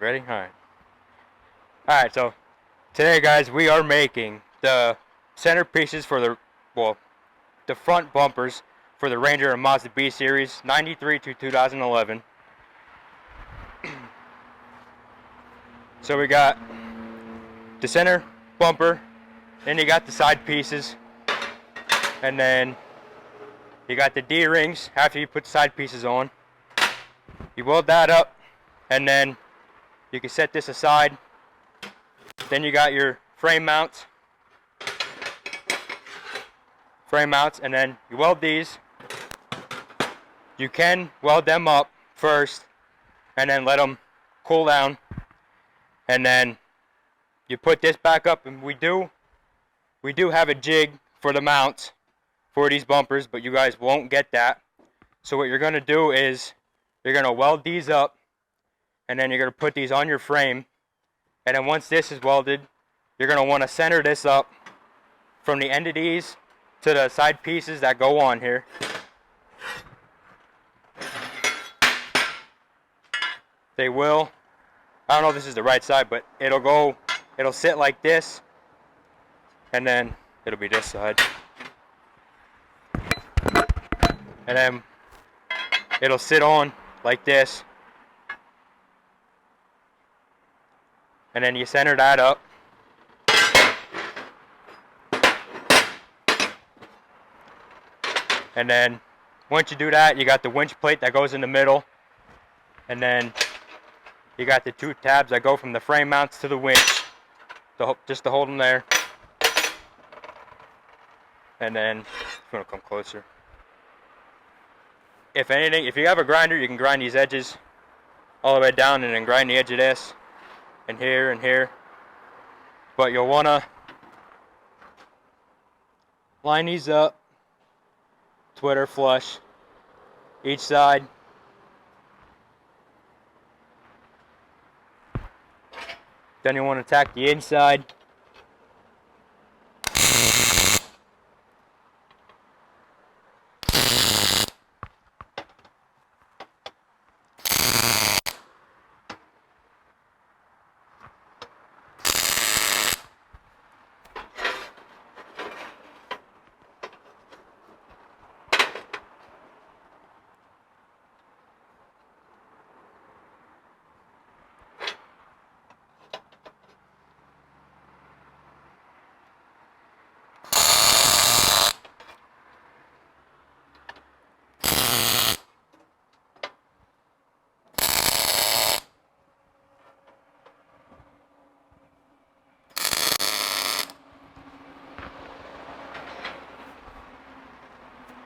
Ready? Alright. Alright, so today, guys, we are making the centerpieces for the front bumpers for the Ranger and Mazda B Series 93 to 2011. So we got the center bumper, then you got the side pieces, and then you got the D-rings after you put the side pieces on. You weld that up, and then you can set this aside. Then you got your frame mounts, and then you weld these. You can weld them up first, and then let them cool down, and then you put this back up. And we do have a jig for the mounts for these bumpers, but you guys won't get that. So what you're going to do is you're going to weld these up, and then you're going to put these on your frame. And then once this is welded, you're going to want to center this up from the end of these to the side pieces that go on here. They will, I don't know if this is the right side, but it'll sit like this, and then it'll be this side. And then it'll sit on like this. And then you center that up. And then once you do that, you got the winch plate that goes in the middle. And then you got the two tabs that go from the frame mounts to the winch, just to hold them there. And then I'm going to come closer. If anything, if you have a grinder, you can grind these edges all the way down and then grind the edge of this and here and here. But you'll want to line these up, twitter flush each side. Then you want to tack the inside.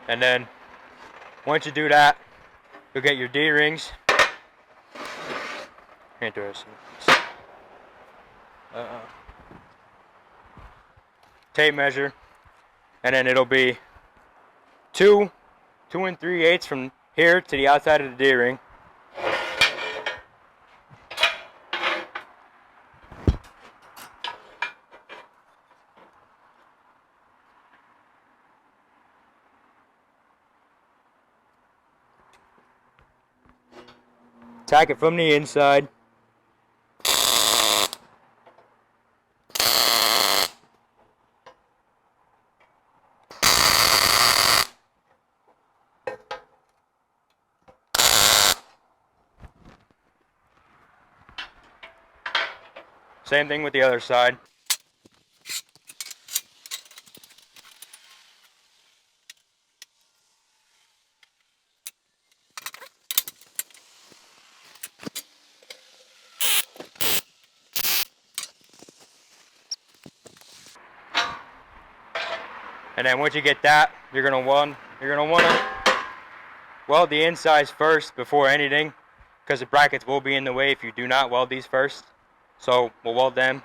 And then once you do that, you'll get your D-rings. Interesting. Tape measure, and then it'll be 2 3/8 from here to the outside of the D-ring. Tack it from the inside. Same thing with the other side. And then once you get that, you're gonna want to weld the insides first before anything, because the brackets will be in the way if you do not weld these first. So we'll weld them.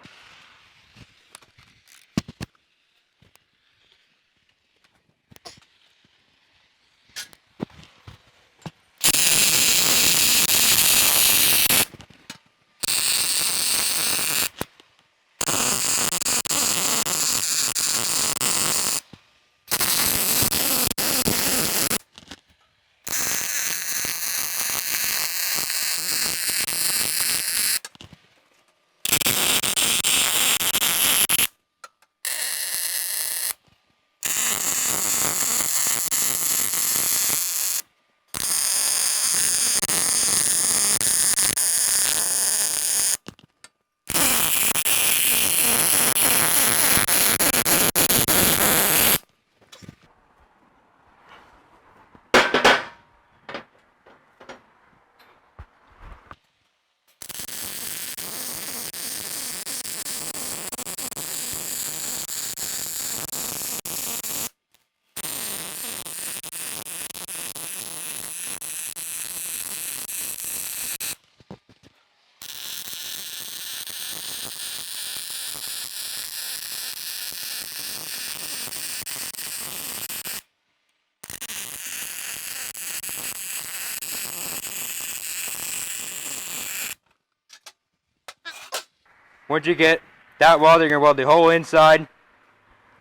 once you get that welded, you're gonna weld the whole inside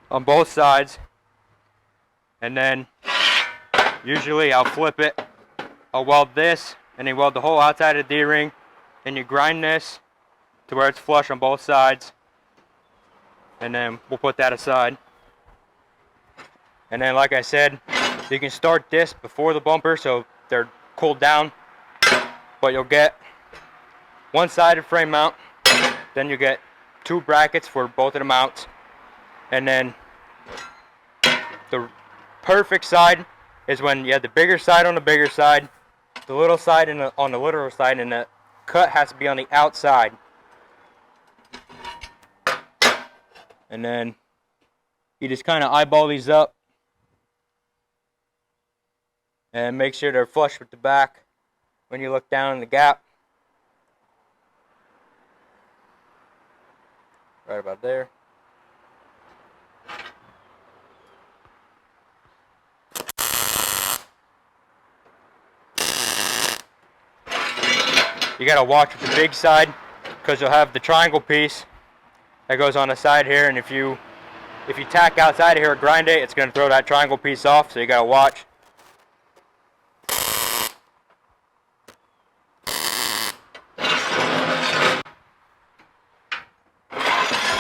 on both sides, and then usually I'll flip it. I'll weld this, and then weld the whole outside of the D-ring, and you grind this to where it's flush on both sides, and then we'll put that aside. And then, like I said, you can start this before the bumper so they're cooled down, but you'll get one sided frame mount, then you get 2 brackets for both of the mounts, and then the perfect side is when you have the bigger side on the bigger side, the little side on the little side, and the cut has to be on the outside. And then you just kind of eyeball these up and make sure they're flush with the back when you look down in the gap. Right about there. You gotta watch with the big side, because you'll have the triangle piece that goes on the side here, and if you tack outside of here or grind it, it's gonna throw that triangle piece off, so you gotta watch.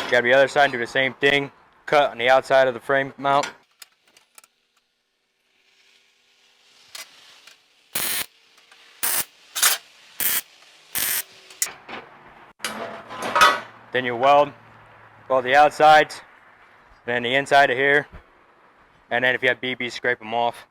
You gotta be the other side and do the same thing. Cut on the outside of the frame mount. Then you weld the outsides, then the inside of here, and then if you have BBs, scrape them off.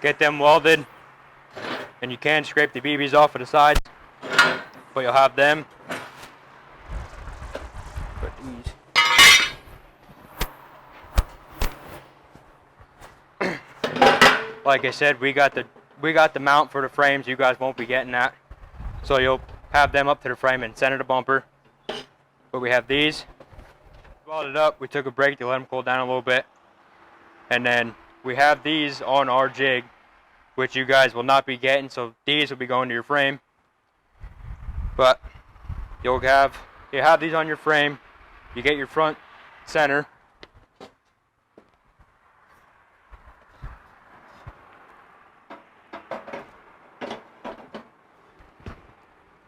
Get them welded, and you can scrape the BBs off of the sides, but you'll have them. Put these. Like I said, we got the mount for the frames. You guys won't be getting that, so you'll have them up to the frame and center the bumper. But we have these welded up. We took a break to let them cool down a little bit, and then we have these on our jig, which you guys will not be getting, so these will be going to your frame. But you have these on your frame. You get your front center.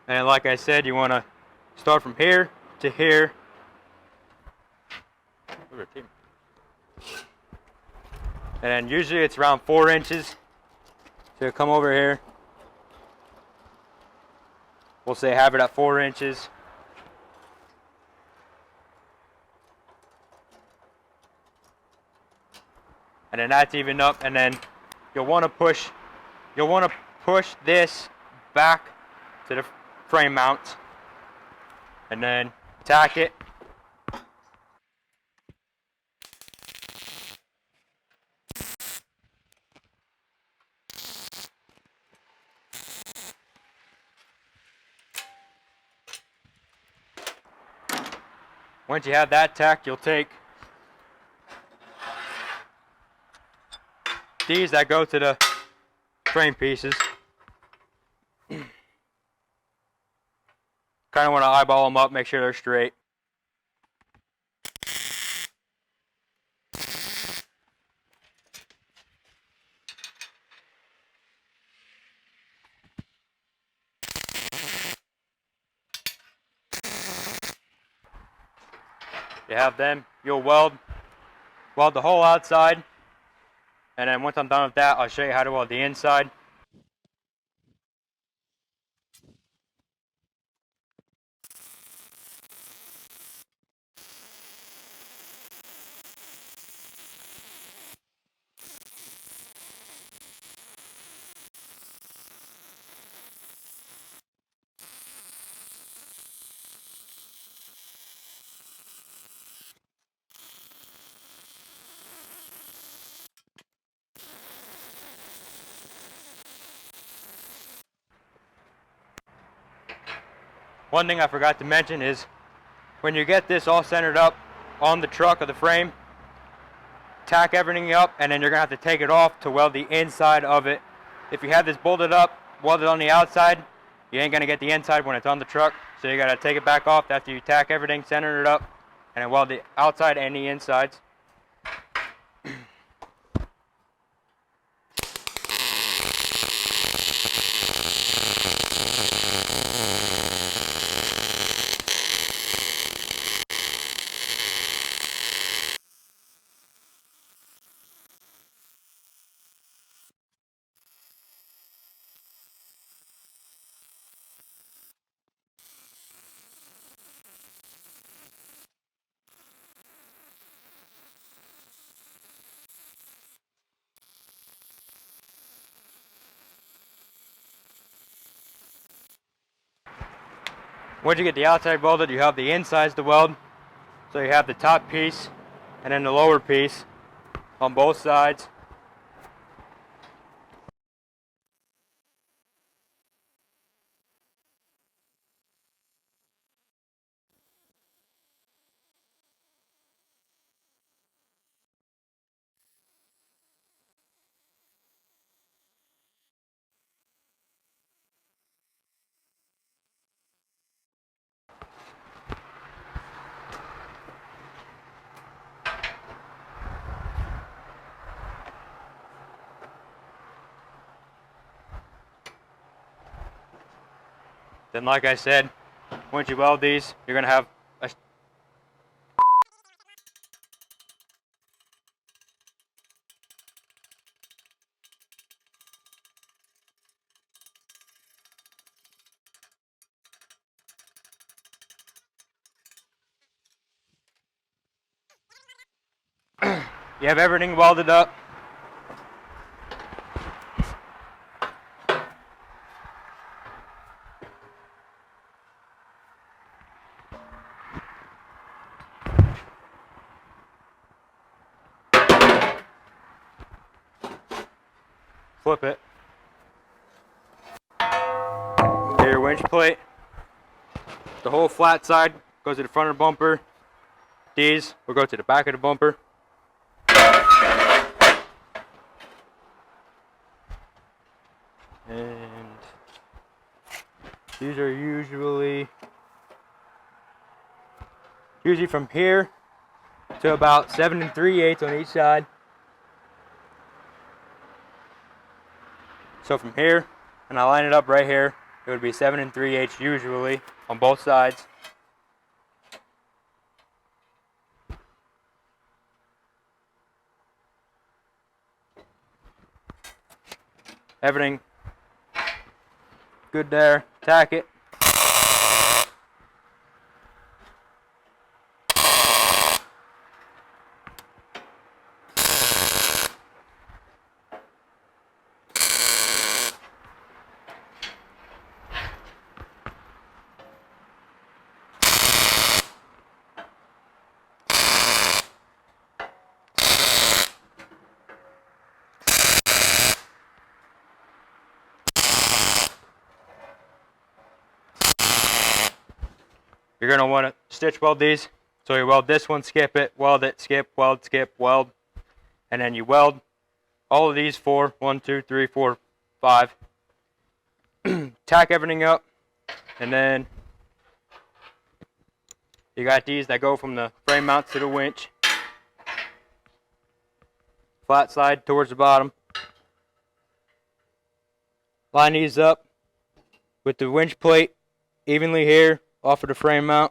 And like I said, you want to start from here to here. And then usually it's around 4 inches. So you come over here. We'll say have it at 4 inches. And then that's even up, and then you'll want to push this back to the frame mount, and then tack it. Once you have that tacked, you'll take these that go to the frame pieces. Kind of want to eyeball them up, make sure they're straight. You have them, you'll weld the whole outside, and then once I'm done with that, I'll show you how to weld the inside. one thing I forgot to mention is when you get this all centered up on the truck or the frame, tack everything up, and then you're gonna have to take it off to weld the inside of it. If you have this bolted up, welded on the outside, you ain't gonna get the inside when it's on the truck. So you gotta take it back off after you tack everything, center it up, and then weld the outside and the insides. Once you get the outside welded, you have the insides to weld. So you have the top piece and then the lower piece on both sides. Then, like I said, once you weld these, you're gonna have a you have everything welded up. Flip it. To your winch plate. The whole flat side goes to the front of the bumper. These will go to the back of the bumper. And these are usually from here to about 7 3/8 on each side. So from here, and I line it up right here, it would be 7 3/8 usually on both sides. Everything good there. Tack it. You're going to want to stitch weld these. So you weld this one, skip it, weld it, skip, weld. And then you weld all of these four. 1, 2, 3, 4, 5. Tack everything up. And then you got these that go from the frame mount to the winch. Flat side towards the bottom. Line these up with the winch plate evenly here off of the frame mount.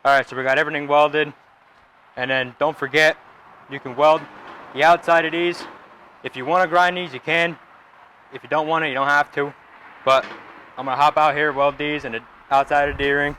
Alright, so we got everything welded. And then don't forget, you can weld the outside of these. If you want to grind these, you can. If you don't want it, you don't have to. But I'm going to hop out here, weld these and the outside of the D-ring.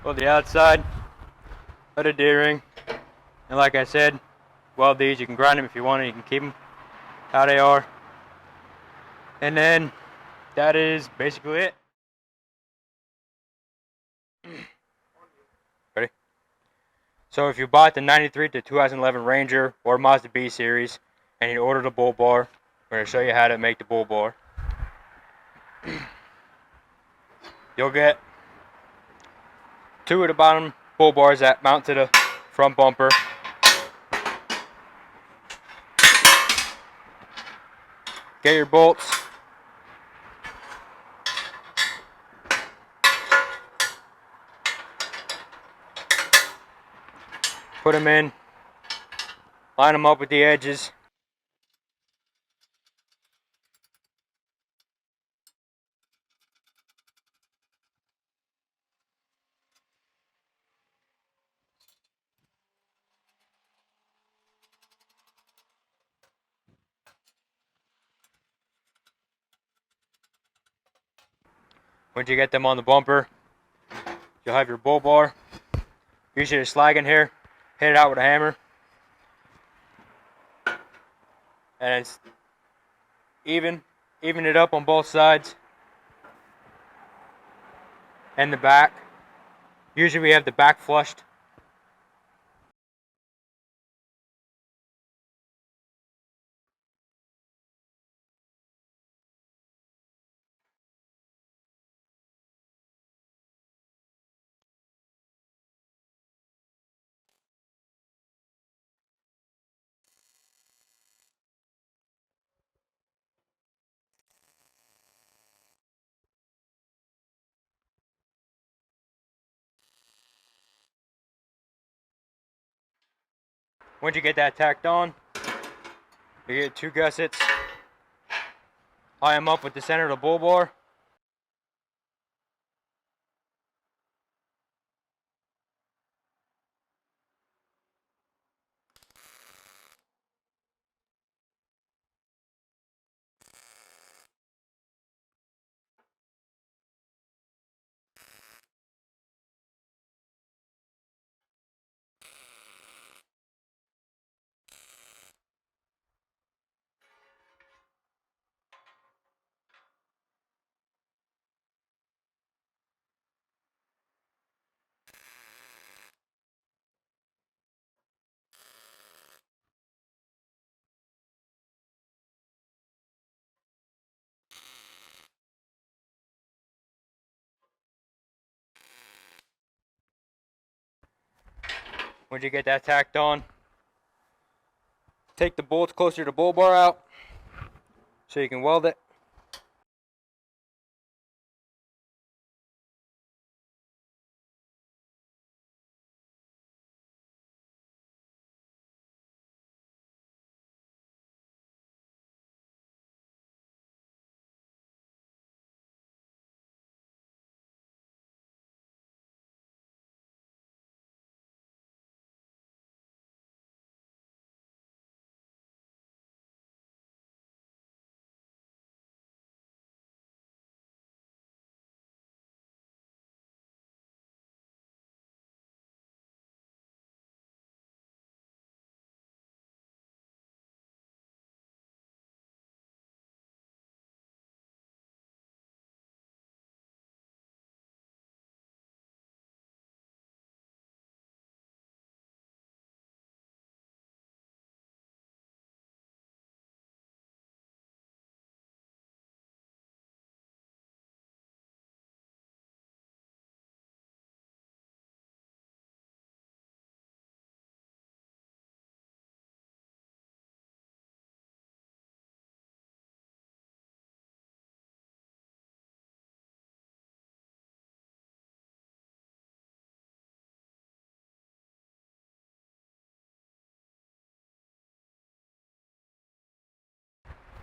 Weld the outside of the D-ring. And like I said, weld these. You can grind them if you want to. You can keep them how they are. And then that is basically it. Ready? So if you bought the 93 to 2011 Ranger or Mazda B series and you ordered a bull bar, we're going to show you how to make the bull bar. You'll get 2 of the bottom bull bars that mount to the front bumper. Get your bolts. Put them in. Line them up with the edges. Once you get them on the bumper, you'll have your bull bar. Usually a slag in here. Hit it out with a hammer. And it's even it up on both sides. And the back. Usually we have the back flushed. Once you get that tacked on, you get 2 gussets. Line them up with the center of the bull bar. Once you get that tacked on, take the bolts closer to the bull bar out so you can weld it.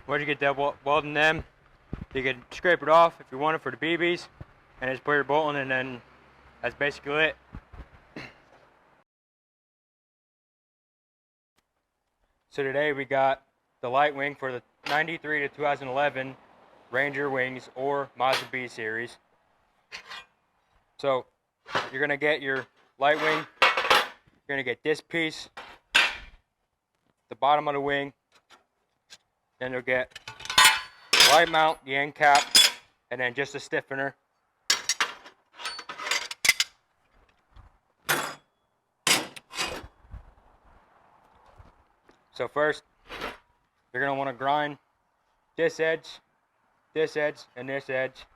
Once you get that welding them, you can scrape it off if you want it for the BBs, and just put your bolt in, and then that's basically it. So today we got the light wing for the 93 to 2011 Ranger wings or Mazda B series. So you're going to get your light wing, you're going to get this piece, the bottom of the wing, then you'll get the light mount, the end cap, and then just a stiffener. So first, you're going to want to grind this edge, and this edge,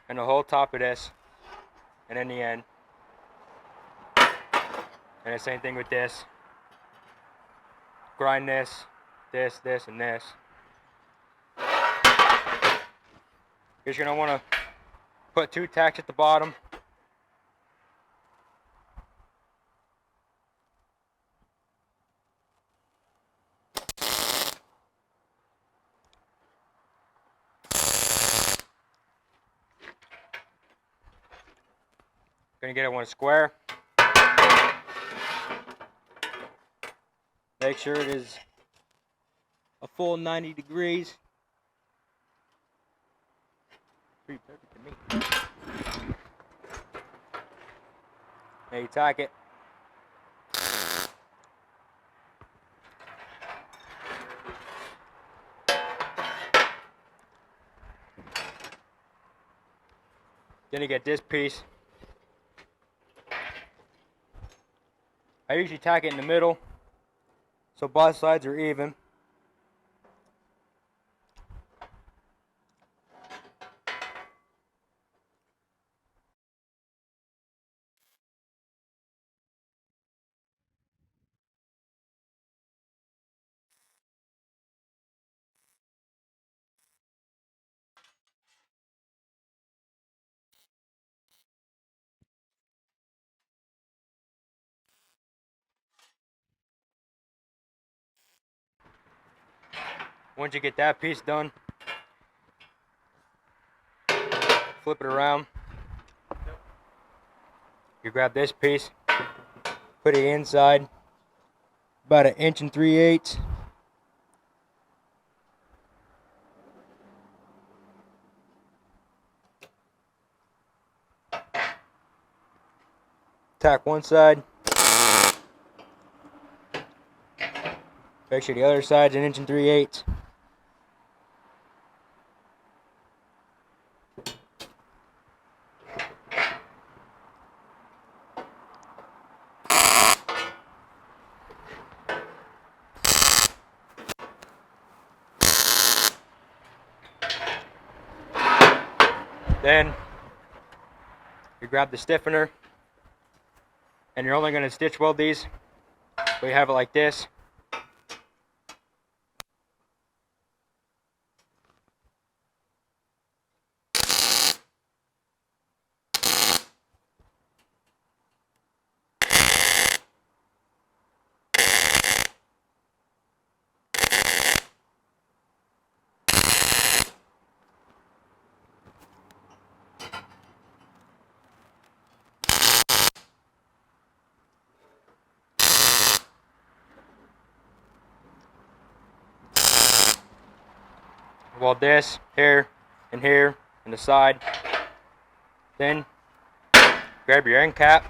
and the whole top of this, and then the end. And the same thing with this. Grind this, this, and this. You're going to want to put 2 tacks at the bottom. Gonna get it one square. Make sure it is a full 90 degrees. Pretty perfect to me. Now you tack it. Then you get this piece. I usually tack it in the middle, so both sides are even. Once you get that piece done, flip it around. You grab this piece, put it inside, about 1 3/8 inches. Tack one side. Make sure the other side's 1 3/8 inches. Then you grab the stiffener, and you're only going to stitch weld these, so you have it like this. Weld this here and here and the side. Then grab your end cap.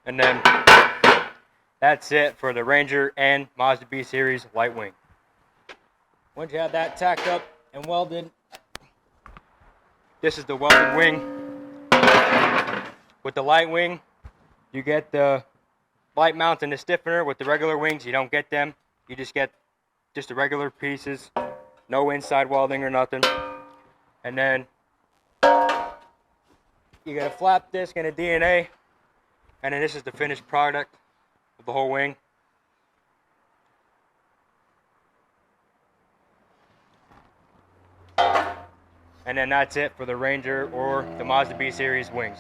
And then that's it for the Ranger and Mazda B Series light wing. Once you have that tacked up and welded, this is the welded wing. With the light wing, you get the light mount and the stiffener. With the regular wings, you don't get them. You just get just the regular pieces, no inside welding or nothing. And then you get a flap disc and a DNA. And then this is the finished product of the whole wing. And then that's it for the Ranger or the Mazda B Series wings.